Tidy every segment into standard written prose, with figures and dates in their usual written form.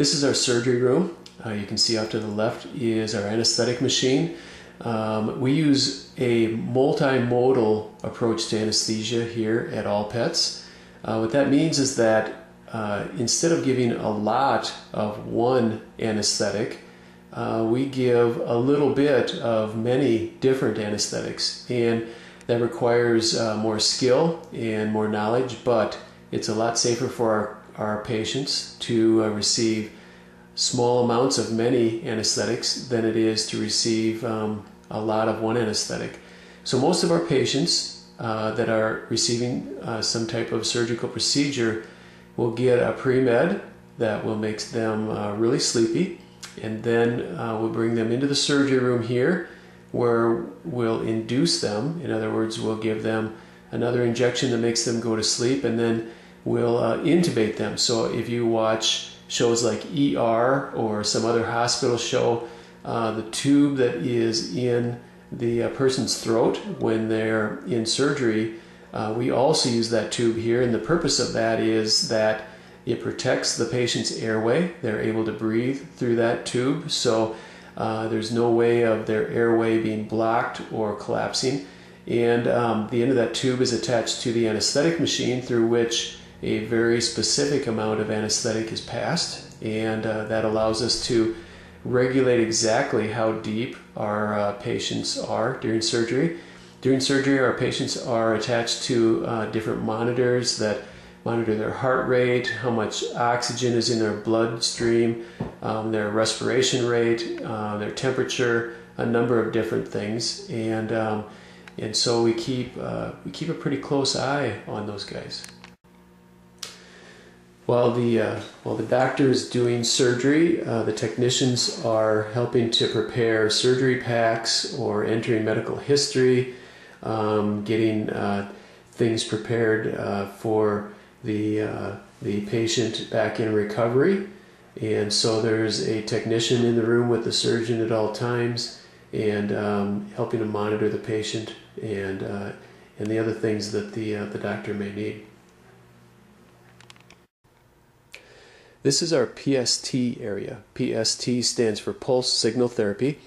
This is our surgery room. You can see off to the left is our anesthetic machine. We use a multimodal approach to anesthesia here at All Pets. What that means is that instead of giving a lot of one anesthetic, we give a little bit of many different anesthetics, and that requires more skill and more knowledge, but it's a lot safer for our patients to receive small amounts of many anesthetics than it is to receive a lot of one anesthetic. So most of our patients that are receiving some type of surgical procedure will get a pre-med that will make them really sleepy, and then we'll bring them into the surgery room here where we'll induce them. In other words, we'll give them another injection that makes them go to sleep, and then we'll intubate them. So if you watch shows like ER or some other hospital show, the tube that is in the person's throat when they're in surgery, we also use that tube here, and the purpose of that is that it protects the patient's airway. They're able to breathe through that tube, so there's no way of their airway being blocked or collapsing. And the end of that tube is attached to the anesthetic machine, through which a very specific amount of anesthetic is passed, and that allows us to regulate exactly how deep our patients are during surgery. During surgery, our patients are attached to different monitors that monitor their heart rate, how much oxygen is in their bloodstream, their respiration rate, their temperature, a number of different things, and so we keep a pretty close eye on those guys. While the doctor is doing surgery, the technicians are helping to prepare surgery packs or entering medical history, getting things prepared for the patient back in recovery. And so there's a technician in the room with the surgeon at all times, and helping to monitor the patient and the other things that the doctor may need. This is our PST area. PST stands for Pulse Signal Therapy.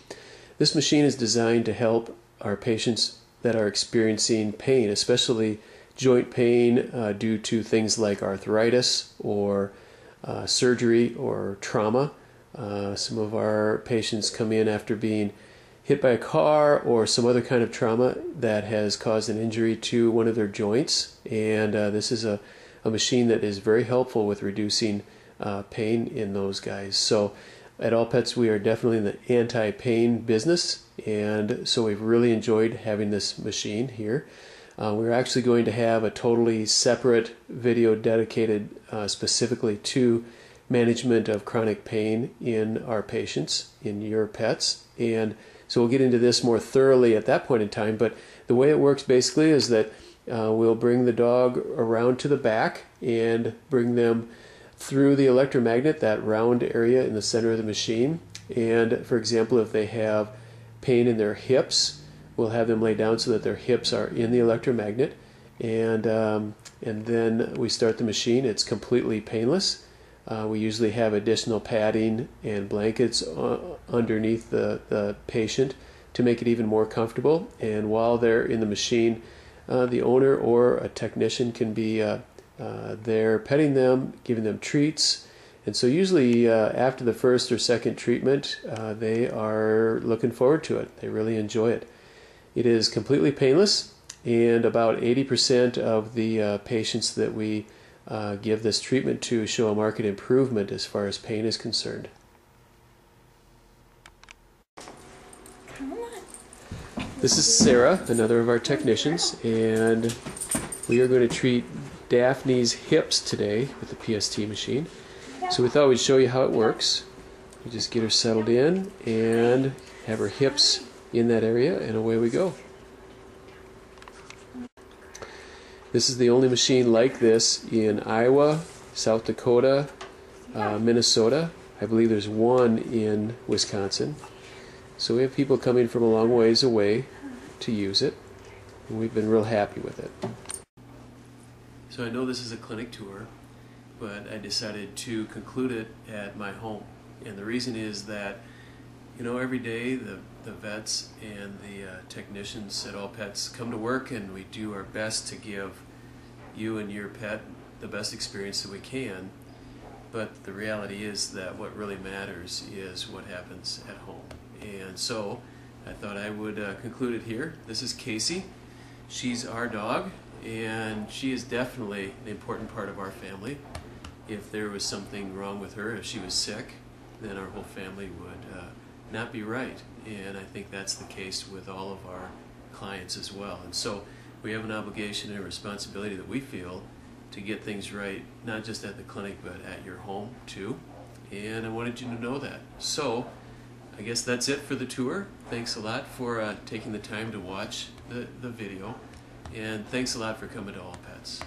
This machine is designed to help our patients that are experiencing pain, especially joint pain due to things like arthritis or surgery or trauma. Some of our patients come in after being hit by a car or some other kind of trauma that has caused an injury to one of their joints, and this is a machine that is very helpful with reducing pain in those guys. So at All Pets, we are definitely in the anti-pain business, and so we've really enjoyed having this machine here. We're actually going to have a totally separate video dedicated specifically to management of chronic pain in our patients, in your pets, and so we'll get into this more thoroughly at that point in time. But the way it works basically is that we'll bring the dog around to the back and bring them through the electromagnet, that round area in the center of the machine. And for example, if they have pain in their hips, we'll have them lay down so that their hips are in the electromagnet, and then we start the machine. It's completely painless. We usually have additional padding and blankets underneath the patient to make it even more comfortable. And while they're in the machine, the owner or a technician can be there petting them, giving them treats. And so usually after the first or second treatment, they are looking forward to it. They really enjoy it. It is completely painless, and about 80% of the patients that we give this treatment to show a marked improvement as far as pain is concerned. This is Sarah, another of our technicians, and we are going to treat Daphne's hips today with the PST machine. So we thought we'd show you how it works. We just get her settled in and have her hips in that area, and away we go. This is the only machine like this in Iowa, South Dakota, Minnesota. I believe there's one in Wisconsin. So we have people coming from a long ways away to use it, and we've been real happy with it. So I know this is a clinic tour, but I decided to conclude it at my home. And the reason is that, you know, every day the vets and the technicians at All Pets come to work, and we do our best to give you and your pet the best experience that we can. But the reality is that what really matters is what happens at home. And so I thought I would conclude it here. This is Casey. She's our dog, and she is definitely an important part of our family. If there was something wrong with her, if she was sick, then our whole family would not be right. And I think that's the case with all of our clients as well. And so we have an obligation and a responsibility that we feel to get things right, not just at the clinic, but at your home too. And I wanted you to know that. So I guess that's it for the tour. Thanks a lot for taking the time to watch the video. And thanks a lot for coming to All Pets.